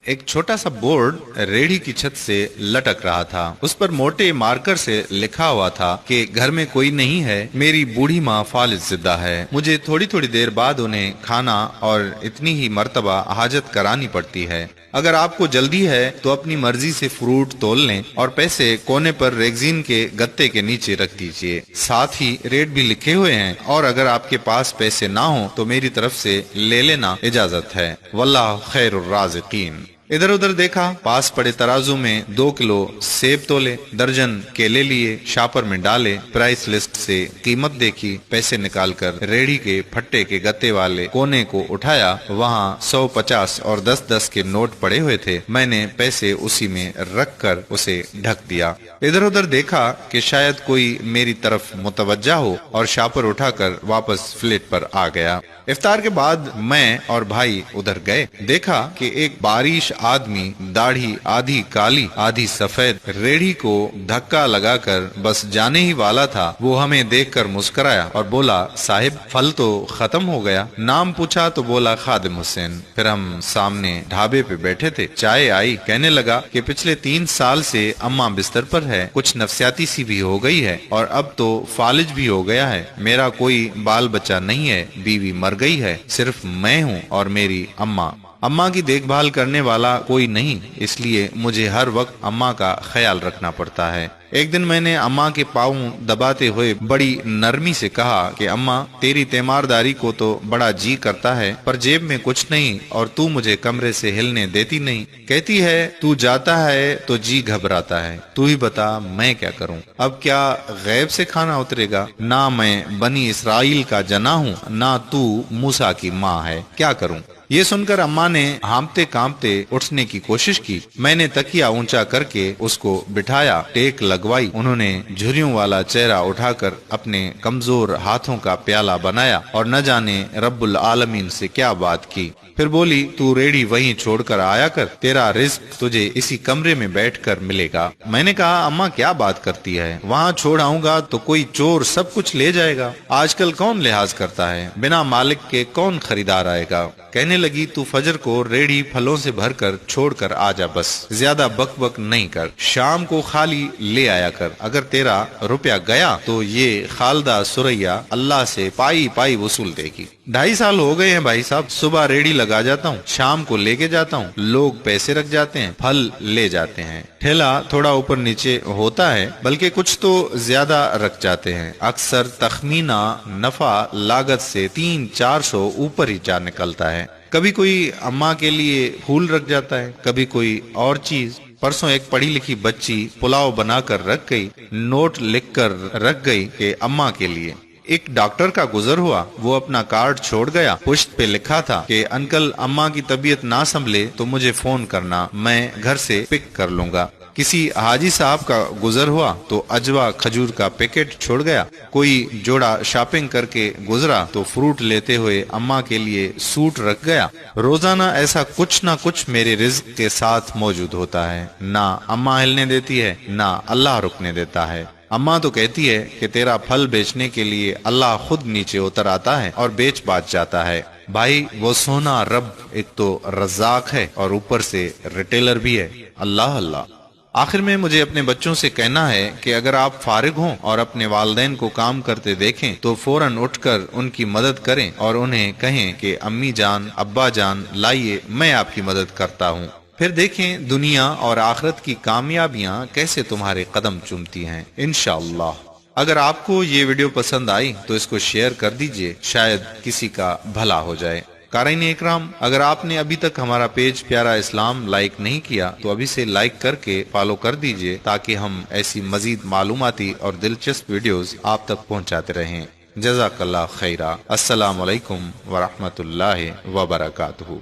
एक छोटा सा बोर्ड रेहड़ी की छत से लटक रहा था। उस पर मोटे मार्कर से लिखा हुआ था कि घर में कोई नहीं है, मेरी बूढ़ी माँ फालिज जिंदा है। मुझे थोड़ी थोड़ी देर बाद उन्हें खाना और इतनी ही मर्तबा हाजत करानी पड़ती है। अगर आपको जल्दी है तो अपनी मर्जी से फ्रूट तोल लें और पैसे कोने पर रेगजीन के गत्ते के नीचे रख दीजिए। साथ ही रेट भी लिखे हुए हैं और अगर आपके पास पैसे ना हो तो मेरी तरफ से ले लेना इजाजत है। वल्लाह खैरुर राज़िकीन। इधर उधर देखा, पास पड़े तराजू में 2 किलो सेब तोले, दर्जन केले लिए, शापर में डाले, प्राइस लिस्ट से कीमत देखी, पैसे निकालकर रेहड़ी के फट्टे के गत्ते वाले कोने को उठाया। वहाँ 100, 50 और 10-10 के नोट पड़े हुए थे। मैंने पैसे उसी में रखकर उसे ढक दिया। इधर उधर देखा कि शायद कोई मेरी तरफ मुतवज्जा हो और शापर उठाकर वापस फ्लेट पर आ गया। इफ्तार के बाद मैं और भाई उधर गए। देखा कि एक बारिश आदमी, दाढ़ी आधी काली आधी सफेद, रेहड़ी को धक्का लगाकर बस जाने ही वाला था। वो हमें देखकर मुस्कुराया और बोला, साहिब फल तो खत्म हो गया। नाम पूछा तो बोला खादिम हुसैन। फिर हम सामने ढाबे पे बैठे थे, चाय आई। कहने लगा कि पिछले 3 साल से अम्मा बिस्तर पर है, कुछ नफसियाती सी भी हो गई है और अब तो फालिज भी हो गया है। मेरा कोई बाल बच्चा नहीं है, बीवी मर गई है, सिर्फ मैं हूँ और मेरी अम्मा। अम्मा की देखभाल करने वाला कोई नहीं, इसलिए मुझे हर वक्त अम्मा का ख्याल रखना पड़ता है। एक दिन मैंने अम्मा के पाँव दबाते हुए बड़ी नरमी से कहा कि अम्मा, तेरी तीमारदारी को तो बड़ा जी करता है, पर जेब में कुछ नहीं और तू मुझे कमरे से हिलने देती नहीं। कहती है तू जाता है तो जी घबराता है। तू ही बता मैं क्या करूं? अब क्या गैब से खाना उतरेगा? ना मैं बनी इसराइल का जना हूँ, ना तू मूसा की माँ है, क्या करूं? ये सुनकर अम्मा ने हांफते कांपते उठने की कोशिश की। मैंने तकिया ऊंचा करके उसको बिठाया, टेक लगवाई। उन्होंने झुर्रियों वाला चेहरा उठाकर अपने कमजोर हाथों का प्याला बनाया और न जाने रब्बुल आलमीन से क्या बात की। फिर बोली, तू रेहड़ी वहीं छोड़कर आया कर, तेरा रिस्क तुझे इसी कमरे में बैठकर मिलेगा। मैंने कहा, अम्मा क्या बात करती है? वहाँ छोड़ आऊंगा तो कोई चोर सब कुछ ले जाएगा। आजकल कौन लिहाज करता है? बिना मालिक के कौन खरीदार आएगा? कहने लगी, तू फजर को रेहड़ी फलों से भरकर छोड़कर आ जा, बस ज्यादा बक बक नहीं कर। शाम को खाली ले आया कर। अगर तेरा रुपया गया तो ये खालदा सुरैया अल्लाह से पाई पाई वसूल देगी। 2.5 साल हो गए हैं भाई साहब, सुबह रेहड़ी लगा जाता हूँ, शाम को लेके जाता हूँ। लोग पैसे रख जाते हैं, फल ले जाते हैं। ठेला थोड़ा ऊपर नीचे होता है, बल्कि कुछ तो ज्यादा रख जाते हैं। अक्सर तखमीना नफा लागत से 300-400 ऊपर ही जा निकलता है। कभी कोई अम्मा के लिए फूल रख जाता है, कभी कोई और चीज। परसों एक पढ़ी लिखी बच्ची पुलाव बनाकर रख गई, नोट लिखकर रख गई कि अम्मा के लिए। एक डॉक्टर का गुजर हुआ, वो अपना कार्ड छोड़ गया। पुश्त पे लिखा था कि अंकल अम्मा की तबीयत ना संभले तो मुझे फोन करना, मैं घर से पिक कर लूंगा। किसी हाजी साहब का गुजर हुआ तो अजवा खजूर का पैकेट छोड़ गया। कोई जोड़ा शॉपिंग करके गुजरा तो फ्रूट लेते हुए अम्मा के लिए सूट रख गया। रोजाना ऐसा कुछ ना कुछ मेरे रिज्क के साथ मौजूद होता है। ना अम्मा हिलने देती है, ना अल्लाह रुकने देता है। अम्मा तो कहती है कि तेरा फल बेचने के लिए अल्लाह खुद नीचे उतर आता है और बेच बाच जाता है। भाई वो सोना रब एक तो रज़ाक है और ऊपर से रिटेलर भी है। अल्लाह अल्लाह। आखिर में मुझे अपने बच्चों से कहना है कि अगर आप फारिग हों और अपने वालिदैन को काम करते देखें तो फौरन उठकर उनकी मदद करें और उन्हें कहें कि अम्मी जान, अब्बा जान, लाइए मैं आपकी मदद करता हूँ। फिर देखें दुनिया और आखिरत की कामयाबियां कैसे तुम्हारे कदम चूमती हैं, इंशाअल्लाह। अगर आपको ये वीडियो पसंद आई तो इसको शेयर कर दीजिए, शायद किसी का भला हो जाए। कारीन इकराम, अगर आपने अभी तक हमारा पेज प्यारा इस्लाम लाइक नहीं किया तो अभी से लाइक करके फॉलो कर दीजिए, ताकि हम ऐसी मजीद मालूमाती और दिलचस्प वीडियोस आप तक पहुंचाते रहें। जज़ाकल्लाह खैरा। अस्सलामु अलैकुम व रहमतुल्लाहि व बरकातुहू।